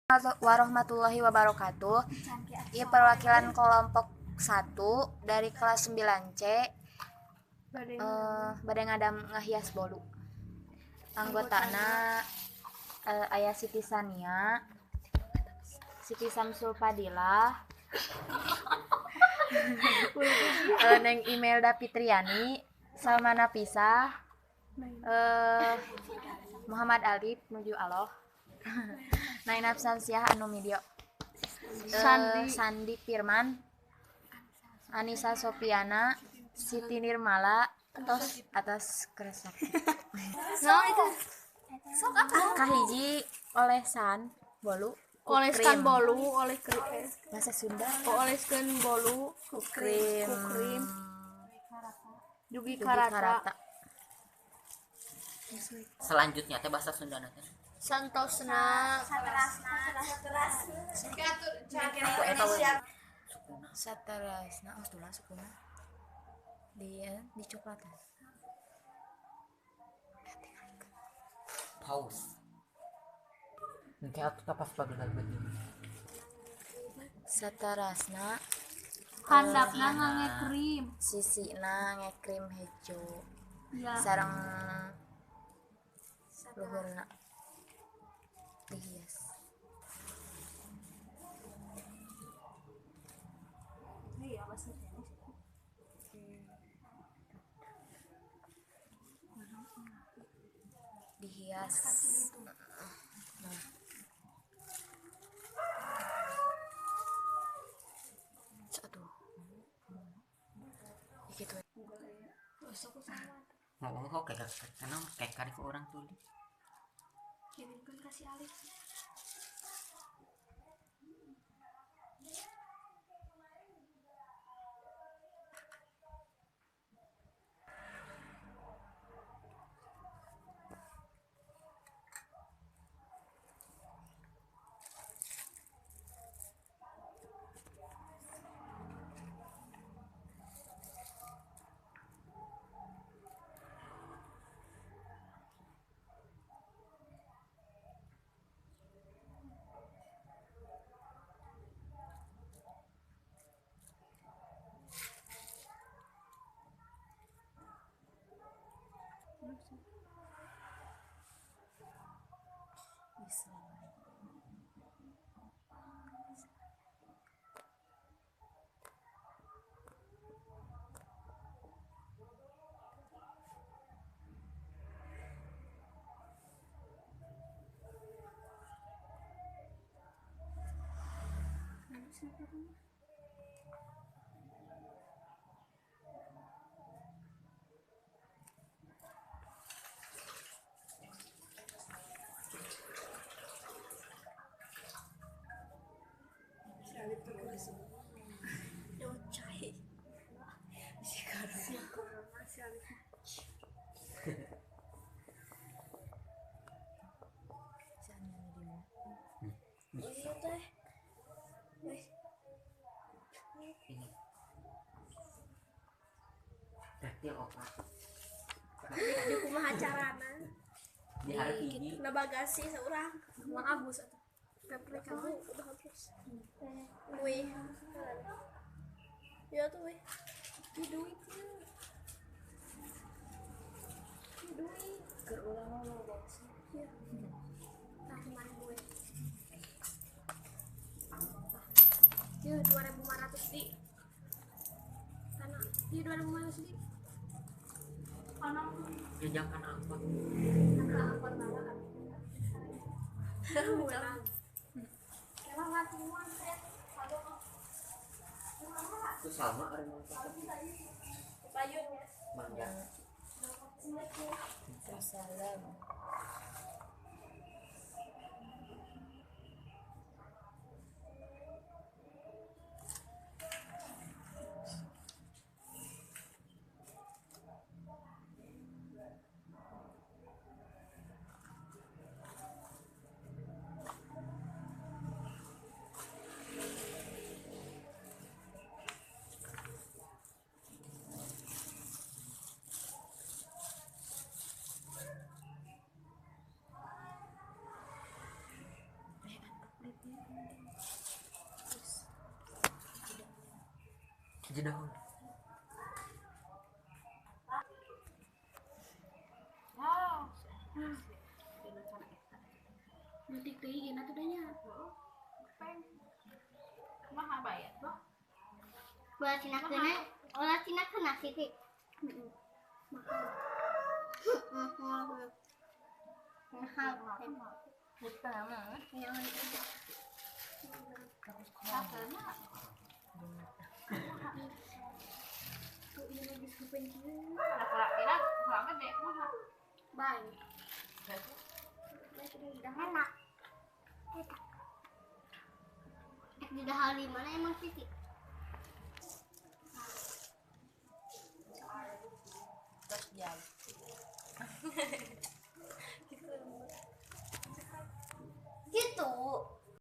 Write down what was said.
Warahmatullahi wabarakatuh. Ieu perwakilan kelompok 1 dari kelas 9C bade ngadam ngahias bolu. Anggotana aya Siti Sania, Siti Samsul Fadilah, Neng Imelda Fitriani, Salma Nafisah, Muhammad Alif nuju Allah. Nainap Sansiah anu Midyo, Sandi Firman, Anissa Sofiana, Siti Nirmala, atas keresak. Kahiji olesan bolu, oleskan bolu, oleh bahasa Sunda. oleskan bolu, Krim Dugi Karata. Selanjutnya teh bahasa Sunda teh Santosna, Satarasna, tulang sukuna dia di coklatan. paus engke atuh tapas pagelar begini Satarasna handapna ngangekrim, sisina ngekrim hejo ya. sareng luhurna dihias. Dihias. Nah. Aduh. Gitu. mau kayak karena kayak kari ke orang tuh Kirimkan kasih Alif. Reptil opat Di kumaha carana? di hari ini Nabagasi seorang. Mang Agus atuh. Replik kamu udah habis. Wih. Ya tuh wih. Di duit. Di duit. Keur urang mah box. Ya. Tah kemarin gue. Ya 2.500 di. Karena di 2.500 di. jajakan apa Angkot malah kan. Menang. Kela ngatuan teh. itu sama ada mau Payun ya. mangga Salam. biji daun. Detik deui enak tuh danya. Mahal bayar loh. Bola Cina kena, bola Cina kena Siti. Mahal. Kita mah. Tuh ini lagi skupeng kieu. Anak kira kurang gede mahal. Baik. Udah enak. Di dahal di mana emang Siti? Terus jam. Gitu.